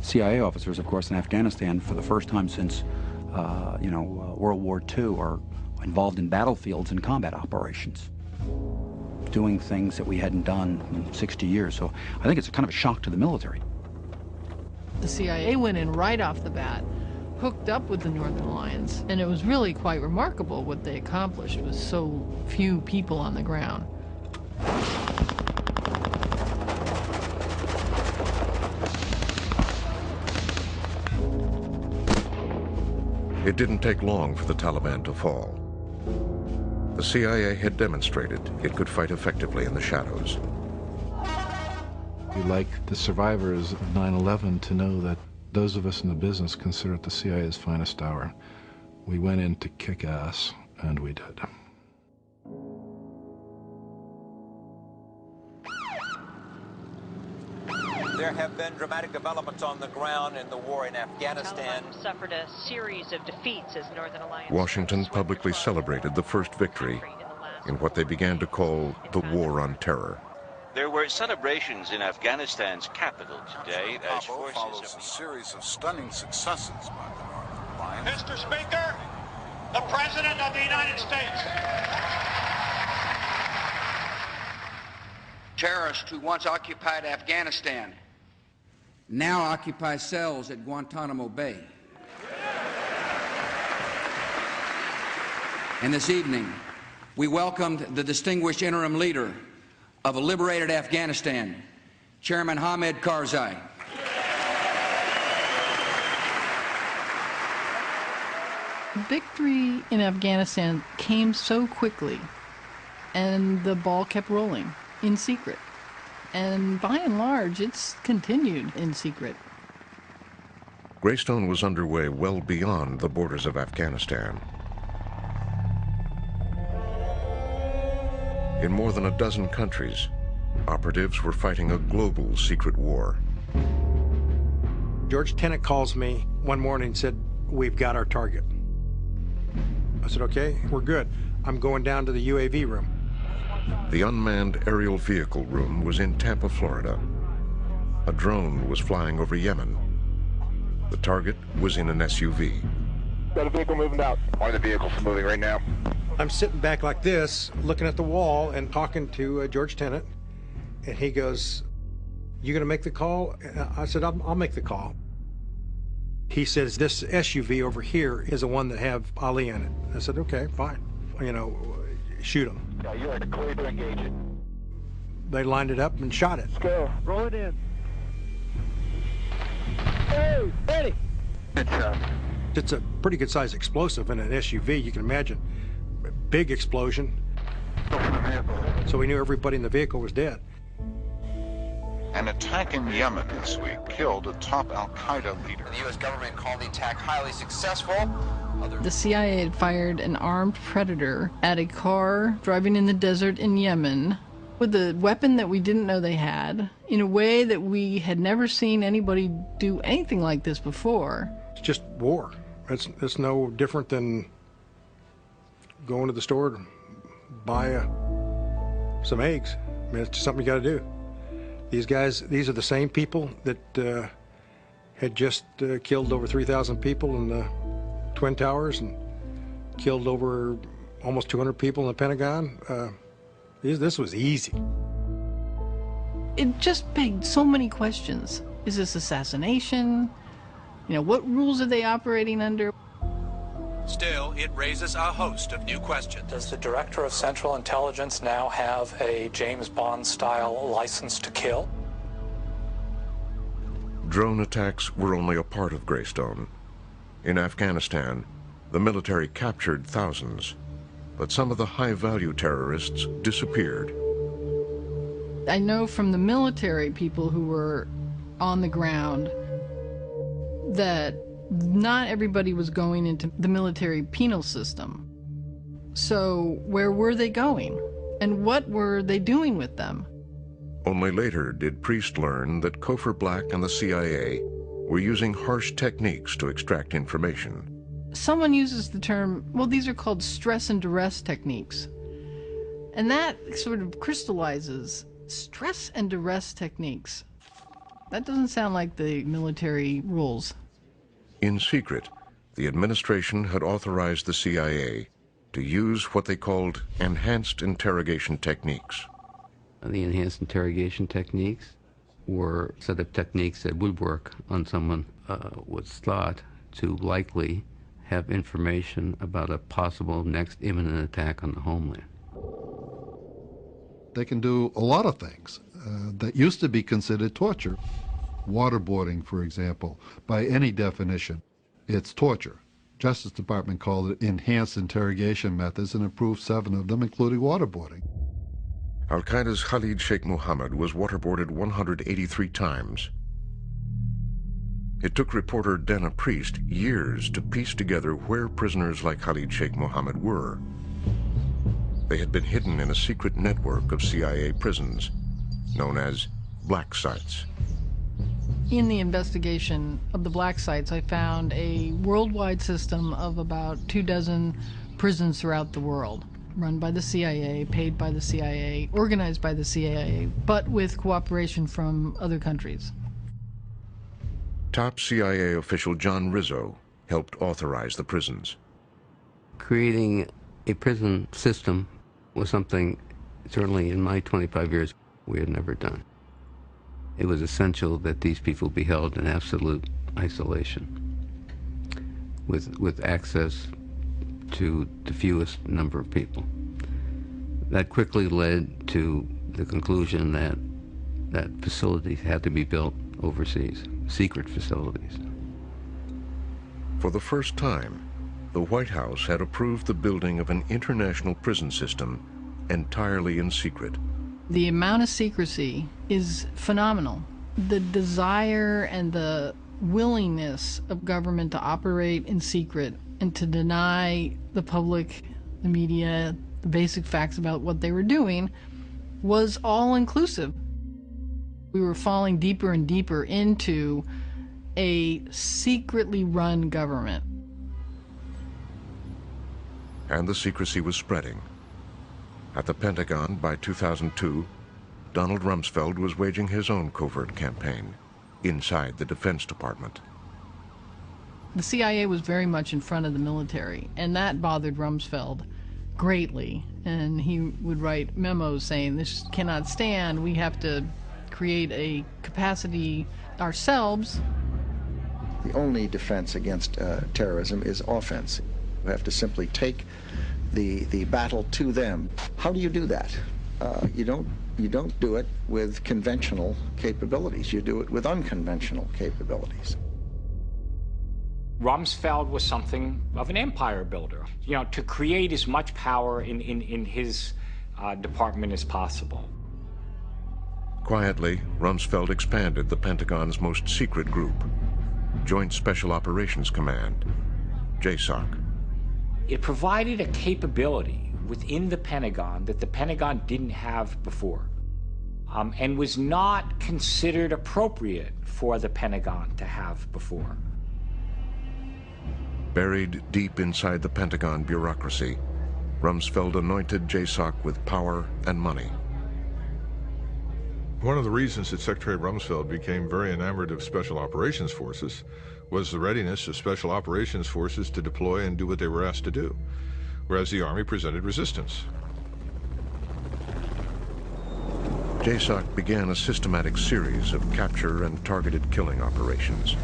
CIA officers, of course, in Afghanistan, for the first time since, World War II, are involved in battlefields and combat operations, doing things that we hadn't done in 60 years. So I think it's a kind of a shock to the military. The CIA went in right off the bat, hooked up with the Northern Alliance, and it was really quite remarkable what they accomplished with so few people on the ground. It didn't take long for the Taliban to fall. The CIA had demonstrated it could fight effectively in the shadows. We'd like the survivors of 9/11 to know that those of us in the business consider it the CIA's finest hour. We went in to kick ass, and we did. There have been dramatic developments on the ground in the war in Afghanistan. Taliban suffered a series of defeats as Northern Alliance. Washington publicly celebrated the first victory in what they began to call the War on Terror. There were celebrations in Afghanistan's capital today as forces follows a series of stunning successes by the Northern Alliance. Mr. Speaker, the President of the United States. Terrorists who once occupied Afghanistan now occupy cells at Guantanamo Bay. And this evening, we welcomed the distinguished interim leader of a liberated Afghanistan, Chairman Hamid Karzai. Victory in Afghanistan came so quickly, and the ball kept rolling in secret. And by and large, it's continued in secret. Greystone was underway well beyond the borders of Afghanistan. In more than a dozen countries, operatives were fighting a global secret war. George Tenet calls me one morning and said, "We've got our target." I said, "Okay, we're good. I'm going down to the UAV room." The unmanned aerial vehicle room was in Tampa, Florida. A drone was flying over Yemen. The target was in an SUV. Got a vehicle moving out. One of the vehicles moving right now. I'm sitting back like this, looking at the wall and talking to George Tenet, and he goes, "You gonna make the call?" I said, I'll make the call." He says, "This SUV over here is the one that have Ali in it." I said, "Okay, fine. Shoot him." Yeah, you are clear to engage it. They lined it up and shot it. Let's go. Roll it in. Hey, ready. It's a pretty good sized explosive in an SUV, you can imagine. Big explosion. So we knew everybody in the vehicle was dead. An attack in Yemen this week killed a top al-Qaeda leader. The U.S. government called the attack highly successful. The CIA had fired an armed predator at a car driving in the desert in Yemen with a weapon that we didn't know they had, in a way that we had never seen anybody do anything like this before. It's just war. It's no different than going to the store to buy some eggs. I mean, it's just something you got to do. These guys, these are the same people that had just killed over 3,000 people in the Twin Towers and killed over almost 200 people in the Pentagon. This was easy. It just begged so many questions. Is this assassination? What rules are they operating under? Still, it raises a host of new questions. Does the Director of Central Intelligence now have a James Bond-style license to kill? Drone attacks were only a part of Greystone. In Afghanistan, the military captured thousands, but some of the high-value terrorists disappeared. I know from the military people who were on the ground that not everybody was going into the military penal system. So where were they going? And what were they doing with them? Only later did Priest learn that Cofer Black and the CIA were using harsh techniques to extract information. Someone uses the term, well, these are called stress and duress techniques. And that sort of crystallizes stress and duress techniques. That doesn't sound like the military rules. In secret, the administration had authorized the CIA to use what they called enhanced interrogation techniques. The enhanced interrogation techniques were a set of techniques that would work on someone was thought to likely have information about a possible next imminent attack on the homeland. They can do a lot of things that used to be considered torture. Waterboarding, for example, by any definition, it's torture. Justice Department called it enhanced interrogation methods and approved 7 of them, including waterboarding. Al-Qaeda's Khalid Sheikh Mohammed was waterboarded 183 times. It took reporter Dana Priest years to piece together where prisoners like Khalid Sheikh Mohammed were. They had been hidden in a secret network of CIA prisons known as black sites. In the investigation of the black sites, I found a worldwide system of about 24 prisons throughout the world, run by the CIA, paid by the CIA, organized by the CIA, but with cooperation from other countries. Top CIA official John Rizzo helped authorize the prisons. Creating a prison system was something, certainly in my 25 years, we had never done. It was essential that these people be held in absolute isolation, with access to the fewest number of people. That quickly led to the conclusion that facilities had to be built overseas, secret facilities. For the first time, the White House had approved the building of an international prison system entirely in secret. The amount of secrecy is phenomenal. The desire and the willingness of government to operate in secret and to deny the public, the media, the basic facts about what they were doing was all-inclusive. We were falling deeper and deeper into a secretly run government. And the secrecy was spreading. At the Pentagon, by 2002, Donald Rumsfeld was waging his own covert campaign inside the Defense Department. The CIA was very much in front of the military, and that bothered Rumsfeld greatly. And he would write memos saying, this cannot stand, we have to create a capacity ourselves. The only defense against terrorism is offense. You have to simply take the battle to them. How do you do that? You don't do it with conventional capabilities. You do it with unconventional capabilities. Rumsfeld was something of an empire builder, to create as much power in his department as possible. Quietly, Rumsfeld expanded the Pentagon's most secret group, Joint Special Operations Command, JSOC. It provided a capability within the Pentagon that the Pentagon didn't have before, and was not considered appropriate for the Pentagon to have before. Buried deep inside the Pentagon bureaucracy, Rumsfeld anointed JSOC with power and money. One of the reasons that Secretary Rumsfeld became very enamored of Special Operations Forces was the readiness of Special Operations Forces to deploy and do what they were asked to do, whereas the Army presented resistance. JSOC began a systematic series of capture and targeted killing operations.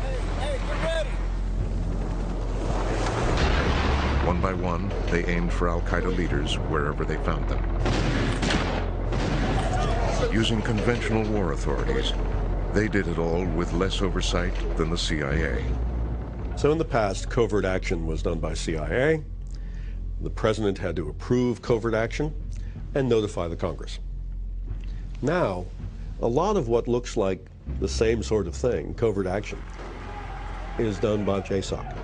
One by one, they aimed for Al-Qaeda leaders wherever they found them. Using conventional war authorities, they did it all with less oversight than the CIA. So in the past, covert action was done by CIA. The president had to approve covert action and notify the Congress. Now, a lot of what looks like the same sort of thing, covert action, is done by JSOC.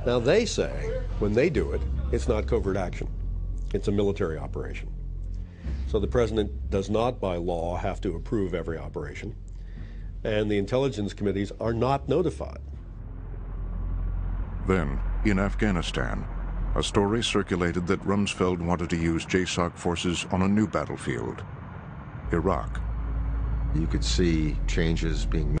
Now they say, when they do it, it's not covert action. It's a military operation. So the president does not, by law, have to approve every operation, and the intelligence committees are not notified. Then, in Afghanistan, a story circulated that Rumsfeld wanted to use JSOC forces on a new battlefield, Iraq. You could see changes being